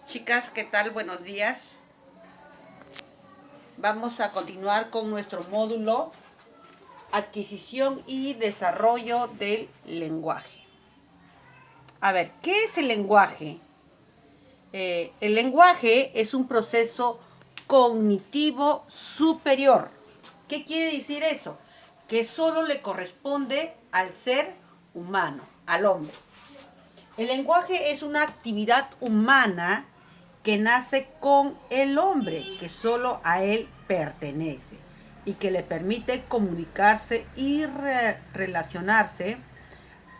Chicas, ¿qué tal? Buenos días. Vamos a continuar con nuestro módulo Adquisición y Desarrollo del Lenguaje. A ver, ¿qué es el lenguaje? El lenguaje es un proceso cognitivo superior. ¿Qué quiere decir eso? Que solo le corresponde al ser humano, al hombre. El lenguaje es una actividad humana que nace con el hombre, que solo a él pertenece y que le permite comunicarse y relacionarse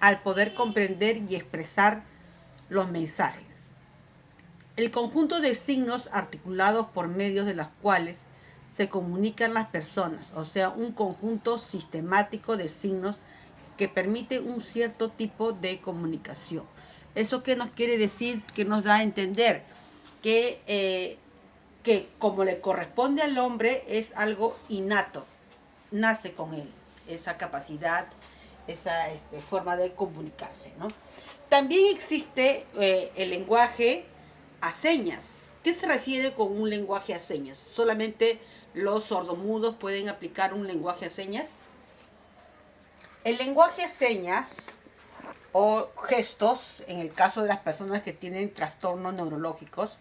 al poder comprender y expresar los mensajes. El conjunto de signos articulados por medios de los cuales se comunican las personas, o sea, un conjunto sistemático de signos que permite un cierto tipo de comunicación. ¿Eso qué nos quiere decir? ¿Qué nos da a entender? Que como le corresponde al hombre es algo innato, nace con él, esa capacidad, esa forma de comunicarse, ¿no? También existe el lenguaje a señas. ¿Qué se refiere con un lenguaje a señas? ¿Solamente los sordomudos pueden aplicar un lenguaje a señas? El lenguaje a señas o gestos, en el caso de las personas que tienen trastornos neurológicos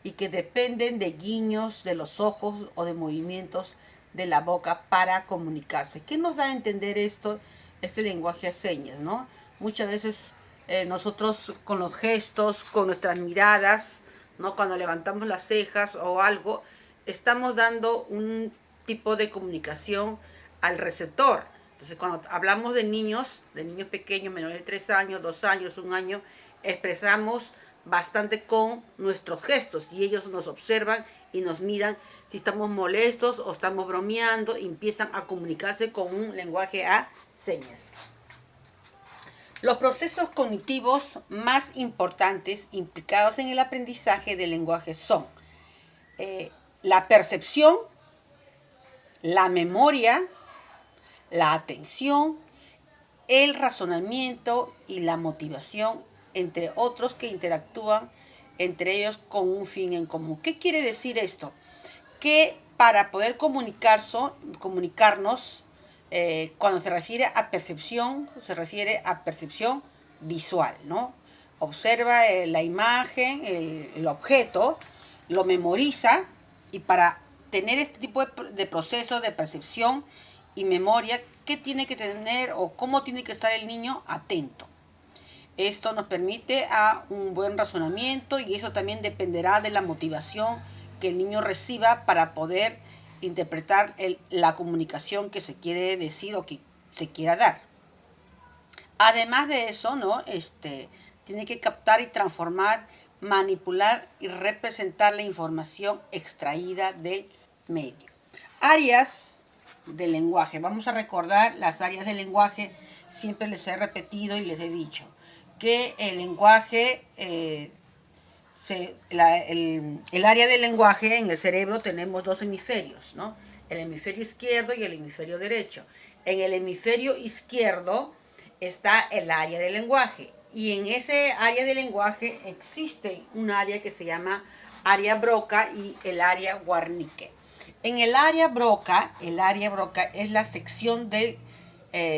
y que dependen de guiños de los ojos o de movimientos de la boca para comunicarse. ¿Qué nos da a entender esto, este lenguaje a señas, no? Muchas veces nosotros con los gestos, con nuestras miradas, ¿no? Cuando levantamos las cejas o algo, estamos dando un tipo de comunicación al receptor. Entonces, cuando hablamos de niños pequeños, menores de 3 años, 2 años, 1 año, expresamos bastante con nuestros gestos y ellos nos observan y nos miran si estamos molestos o estamos bromeando y empiezan a comunicarse con un lenguaje a señas. Los procesos cognitivos más importantes implicados en el aprendizaje del lenguaje son la percepción, la memoria, la atención, el razonamiento y la motivación, entre otros que interactúan entre ellos con un fin en común. ¿Qué quiere decir esto? Que para poder comunicarnos, cuando se refiere a percepción visual, ¿no? Observa la imagen, el objeto, lo memoriza y para tener este tipo de proceso de percepción y memoria, ¿qué tiene que tener o cómo tiene que estar el niño? Atento. Esto nos permite a un buen razonamiento y eso también dependerá de la motivación que el niño reciba para poder interpretar la comunicación que se quiere decir o que se quiera dar. Además de eso, ¿no? Tiene que captar y transformar, manipular y representar la información extraída del medio. Áreas del lenguaje. Vamos a recordar las áreas del lenguaje. Siempre les he repetido y les he dicho que el lenguaje, el área del lenguaje en el cerebro tenemos 2 hemisferios, ¿no? El hemisferio izquierdo y el hemisferio derecho. En el hemisferio izquierdo está el área del lenguaje y en ese área del lenguaje existe un área que se llama área Broca y el área Wernicke. En el área Broca es la sección del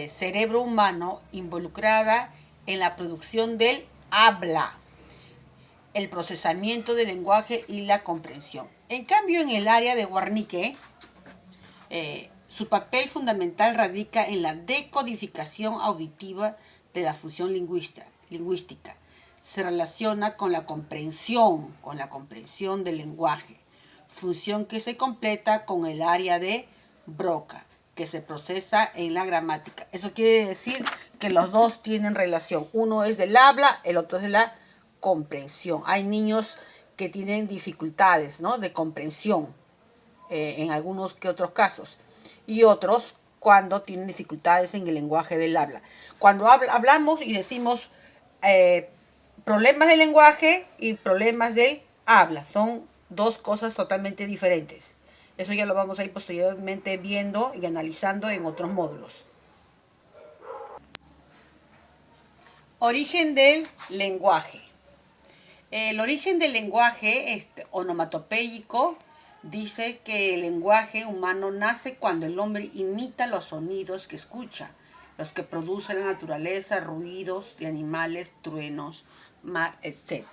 cerebro humano involucrada en la producción del habla, el procesamiento del lenguaje y la comprensión. En cambio, en el área de Wernicke, su papel fundamental radica en la decodificación auditiva de la función lingüística. Se relaciona con la comprensión del lenguaje, función que se completa con el área de Broca, que se procesa en la gramática. Eso quiere decir que los dos tienen relación. Uno es del habla, el otro es de la comprensión. Hay niños que tienen dificultades, ¿no?, de comprensión en algunos que otros casos, y otros cuando tienen dificultades en el lenguaje del habla. Cuando hablamos y decimos problemas del lenguaje y problemas del habla, son 2 cosas totalmente diferentes. Eso ya lo vamos a ir posteriormente viendo y analizando en otros módulos. Origen del lenguaje. El origen del lenguaje onomatopéyico dice que el lenguaje humano nace cuando el hombre imita los sonidos que escucha, los que produce la naturaleza, ruidos de animales, truenos, mar, etc.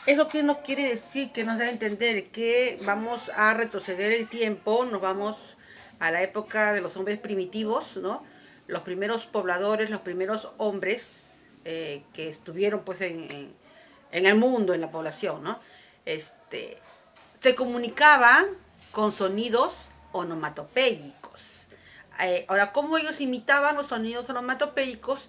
Eso que nos quiere decir, que nos da a entender que vamos a retroceder el tiempo, nos vamos a la época de los hombres primitivos, ¿no? Los primeros pobladores, los primeros hombres que estuvieron pues en el mundo, en la población, ¿no? Se comunicaban con sonidos onomatopéyicos. Ahora, ¿cómo ellos imitaban los sonidos onomatopéyicos?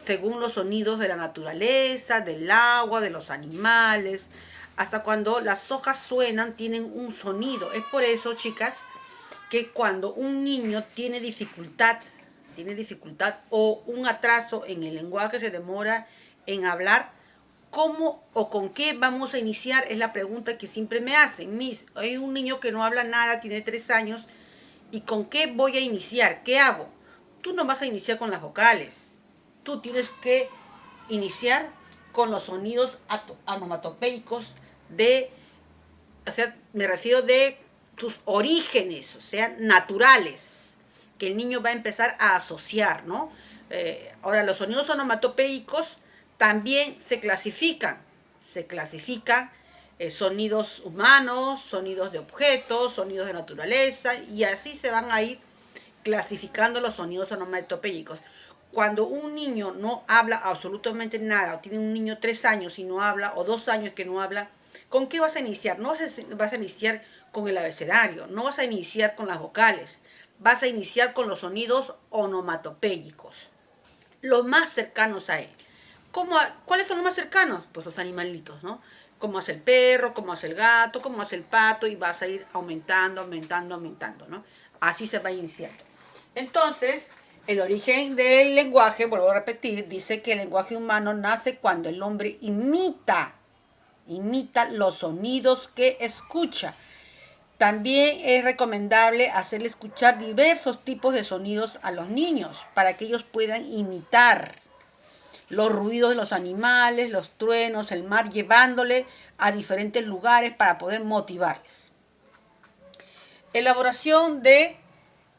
Según los sonidos de la naturaleza, del agua, de los animales, hasta cuando las hojas suenan, tienen un sonido. Es por eso, chicas, que cuando un niño tiene dificultad o un atraso en el lenguaje, se demora en hablar, ¿cómo o con qué vamos a iniciar? Es la pregunta que siempre me hacen. Hay un niño que no habla nada, tiene 3 años, ¿y con qué voy a iniciar? ¿Qué hago? Tú no vas a iniciar con las vocales. Tú tienes que iniciar con los sonidos onomatopéicos o sea, me refiero de sus orígenes, o sea, naturales, que el niño va a empezar a asociar, ¿no? Ahora, los sonidos onomatopéicos también se clasifican. Sonidos humanos, sonidos de objetos, sonidos de naturaleza, y así se van a ir clasificando los sonidos onomatopéyicos. Cuando un niño no habla absolutamente nada, o tiene un niño 3 años y no habla, o 2 años que no habla, ¿con qué vas a iniciar? No vas a iniciar con el abecedario, no vas a iniciar con las vocales, vas a iniciar con los sonidos onomatopéyicos, los más cercanos a él. ¿Cuáles son los más cercanos? Pues los animalitos, ¿no? Cómo hace el perro, cómo hace el gato, cómo hace el pato, y vas a ir aumentando, ¿no? Así se va iniciando. Entonces, el origen del lenguaje, vuelvo a repetir, dice que el lenguaje humano nace cuando el hombre imita los sonidos que escucha. También es recomendable hacerle escuchar diversos tipos de sonidos a los niños para que ellos puedan imitar los ruidos de los animales, los truenos, el mar, llevándole a diferentes lugares para poder motivarles. Elaboración de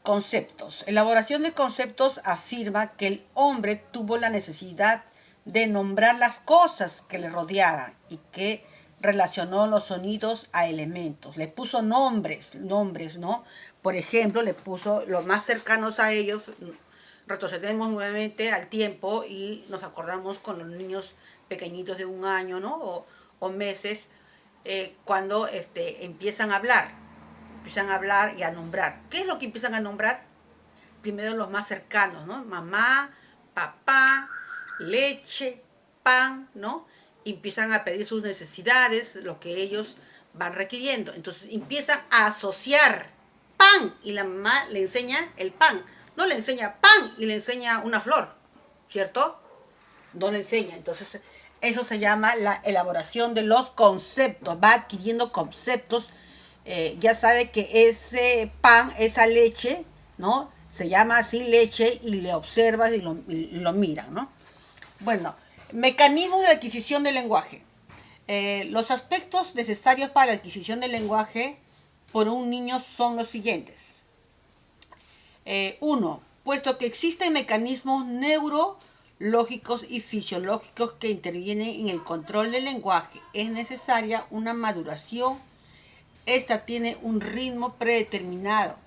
conceptos. Elaboración de conceptos afirma que el hombre tuvo la necesidad de nombrar las cosas que le rodeaban y que relacionó los sonidos a elementos. Le puso nombres, ¿no? Por ejemplo, le puso los más cercanos a ellos. Retrocedemos nuevamente al tiempo y nos acordamos con los niños pequeñitos de 1 año, ¿no? O meses, cuando empiezan a hablar y a nombrar. ¿Qué es lo que empiezan a nombrar? Primero los más cercanos, ¿no? Mamá, papá, leche, pan, ¿no? Empiezan a pedir sus necesidades, lo que ellos van requiriendo. Entonces empiezan a asociar pan y la mamá le enseña el pan. No le enseña pan y le enseña una flor, ¿cierto? No le enseña. Entonces eso se llama la elaboración de los conceptos. Va adquiriendo conceptos. Ya sabe que ese pan, esa leche, ¿no? Se llama así leche, y le observas y lo miran, ¿no? Bueno, mecanismos de adquisición del lenguaje. Los aspectos necesarios para la adquisición del lenguaje por un niño son los siguientes. 1. Puesto que existen mecanismos neurológicos y fisiológicos que intervienen en el control del lenguaje, es necesaria una maduración. Esta tiene un ritmo predeterminado,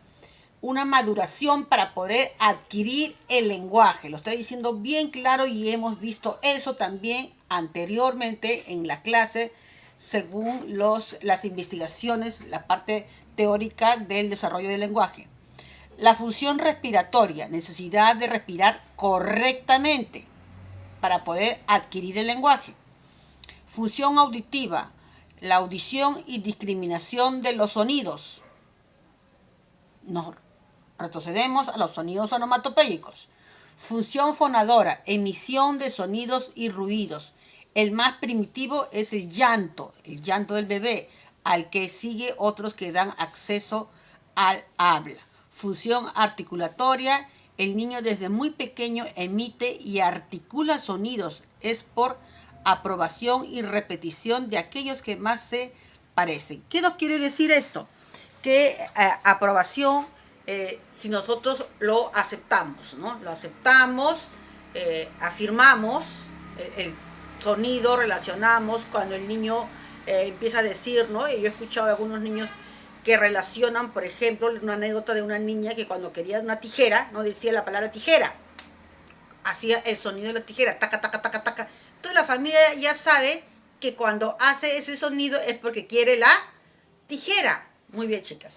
una maduración para poder adquirir el lenguaje. Lo estoy diciendo bien claro y hemos visto eso también anteriormente en la clase, según las investigaciones, la parte teórica del desarrollo del lenguaje. La función respiratoria, necesidad de respirar correctamente para poder adquirir el lenguaje. Función auditiva, la audición y discriminación de los sonidos. Nos retrocedemos a los sonidos onomatopéyicos. Función fonadora, emisión de sonidos y ruidos. El más primitivo es el llanto del bebé, al que sigue otros que dan acceso al habla. Función articulatoria, el niño desde muy pequeño emite y articula sonidos. Es por aprobación y repetición de aquellos que más se parecen. ¿Qué nos quiere decir esto? Que aprobación, si nosotros lo aceptamos, ¿no? Lo aceptamos, afirmamos el sonido, relacionamos cuando el niño empieza a decir, ¿no? Y yo he escuchado a algunos niños que relacionan, por ejemplo, una anécdota de una niña que cuando quería una tijera, no decía la palabra tijera, hacía el sonido de la tijera, taca, taca, taca, taca. Entonces la familia ya sabe que cuando hace ese sonido es porque quiere la tijera. Muy bien, chicas.